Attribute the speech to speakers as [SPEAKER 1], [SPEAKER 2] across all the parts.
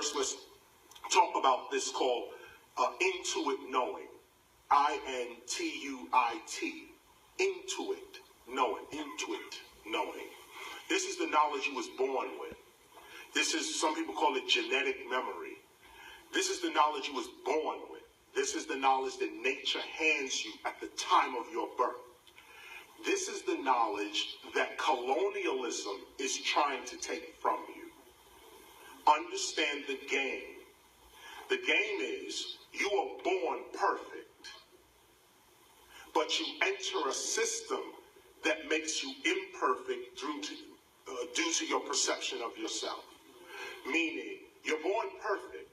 [SPEAKER 1] first let's talk about this called intuit knowing. I-N-T-U-I-T. Intuit knowing. Intuit knowing. This is the knowledge you was born with. This is, some people call it genetic memory. This is the knowledge you was born with. This is the knowledge that nature hands you at the time of your birth. This is the knowledge that colonialism is trying to take from you. Understand the game. The game is you are born perfect, but you enter a system that makes you imperfect due to your perception of yourself. Meaning, you're born perfect,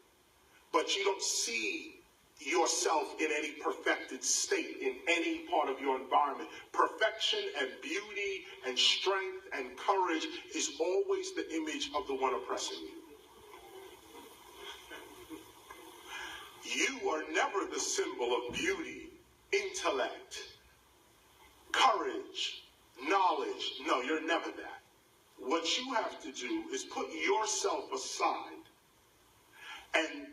[SPEAKER 1] but you don't see yourself in any perfected state in any part of your environment. Perfection and beauty and strength and courage is always the image of the one oppressing you. You are never the symbol of beauty, intellect, courage, knowledge. No, you're never that. What you have to do is put yourself aside and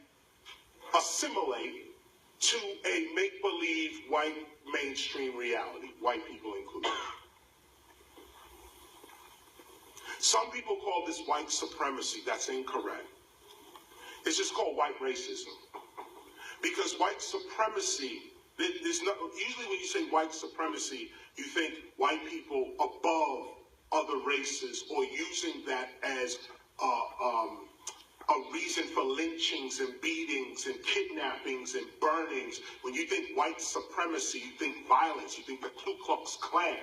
[SPEAKER 1] assimilate to a make-believe white mainstream reality, white people included. Some people call this white supremacy. That's incorrect. It's just called white racism. Because white supremacy, there's not, usually when you say white supremacy, you think white people above other races, or using that as a reason for lynchings and beatings and kidnappings and burnings. When you think white supremacy, you think violence, you think the Ku Klux Klan,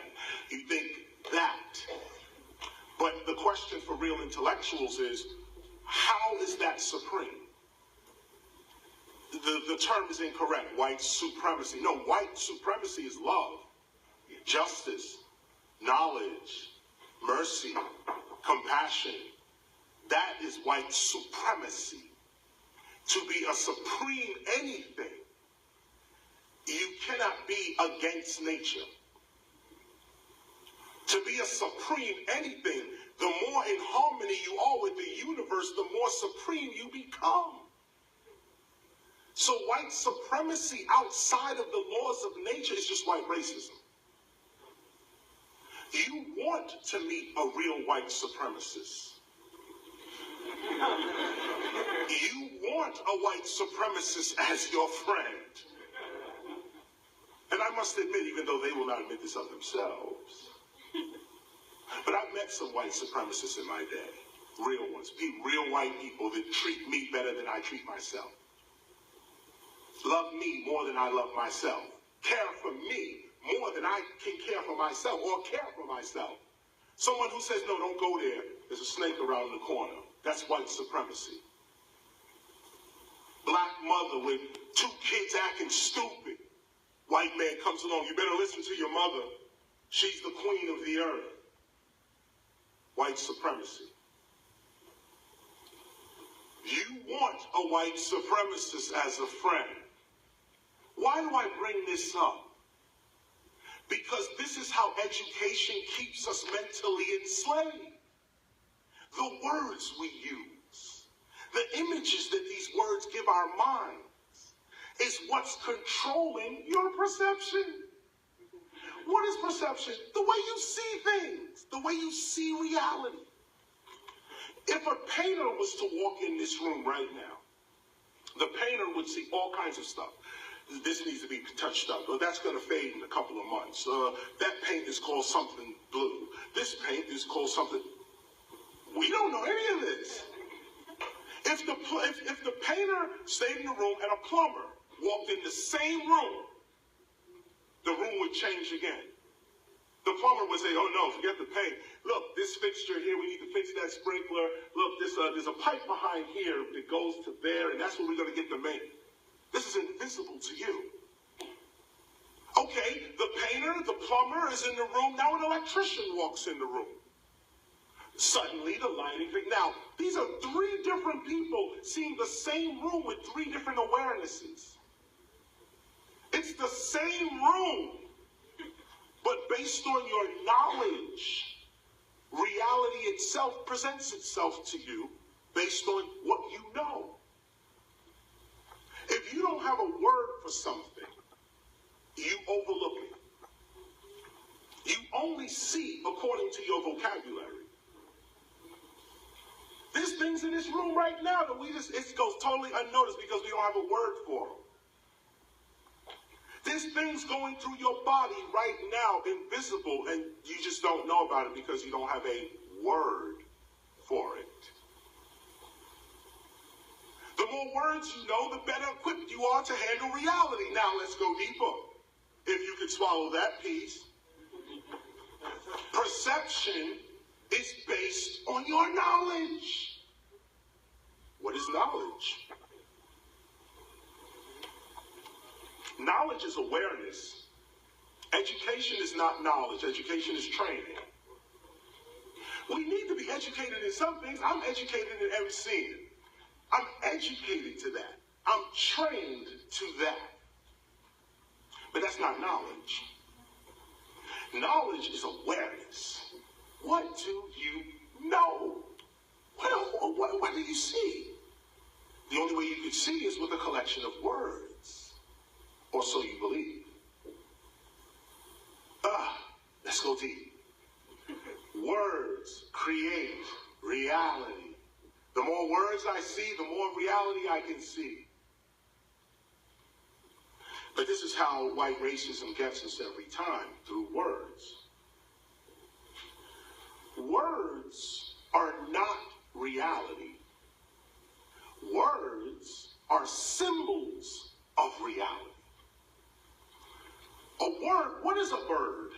[SPEAKER 1] you think that. But the question for real intellectuals is, how is that supreme? The term is incorrect, white supremacy. No, white supremacy is love, justice, knowledge, mercy, compassion. That is white supremacy. To be a supreme anything, you cannot be against nature. To be a supreme anything, the more in harmony you are with the universe, the more supreme you become. So white supremacy outside of the laws of nature is just white racism. You want to meet a real white supremacist. You want a white supremacist as your friend. And I must admit, even though they will not admit this of themselves, but I've met some white supremacists in my day. Real ones. Real white people that treat me better than I treat myself. Love me more than I love myself. Care for me more than I can care for myself or care for myself. Someone who says, no, don't go there. There's a snake around the corner. That's white supremacy. Black mother with 2 kids acting stupid. White man comes along. You better listen to your mother. She's the queen of the earth. White supremacy. You want a white supremacist as a friend. Why do I bring this up? Because this is how education keeps us mentally enslaved. The words we use, the images that these words give our minds, is what's controlling your perception. What is perception? The way you see things, the way you see reality. If a painter was to walk in this room right now, the painter would see all kinds of stuff. This needs to be touched up. Well, that's going to fade in a couple of months. That paint is called something blue. This paint is called something. We don't know any of this. If the painter stayed in the room and a plumber walked in the same room, the room would change again. The plumber would say, oh no, forget the paint. Look, this fixture here, we need to fix that sprinkler. Look, there's a pipe behind here that goes to there, and that's where we're going to get the main. This is invisible to you. Okay, the painter, the plumber is in the room. Now an electrician walks in the room. Suddenly the lighting thing. Now, these are 3 different people seeing the same room with 3 different awarenesses. It's the same room, but based on your knowledge, reality itself presents itself to you based on what you know. something, you overlook it. You only see according to your vocabulary. There's things in this room right now that it goes totally unnoticed because we don't have a word for them. There's things going through your body right now, invisible, and you just don't know about it because you don't have a word for it. The more words you know, the better equipped you are to handle reality. Now let's go deeper. If you could swallow that piece. Perception is based on your knowledge. What is knowledge? Knowledge is awareness. Education is not knowledge. Education is training. We need to be educated in some things. I'm educated in MCing. I'm educated to that. I'm trained to that. But that's not knowledge. Knowledge is awareness. What do you know? What do you see? The only way you can see is with a collection of words. Or so you believe. Let's go deep. Words create reality. The more words I see, the more reality I can see. But this is how white racism gets us every time, through words. Words are not reality. Words are symbols of reality. A word, what is a bird?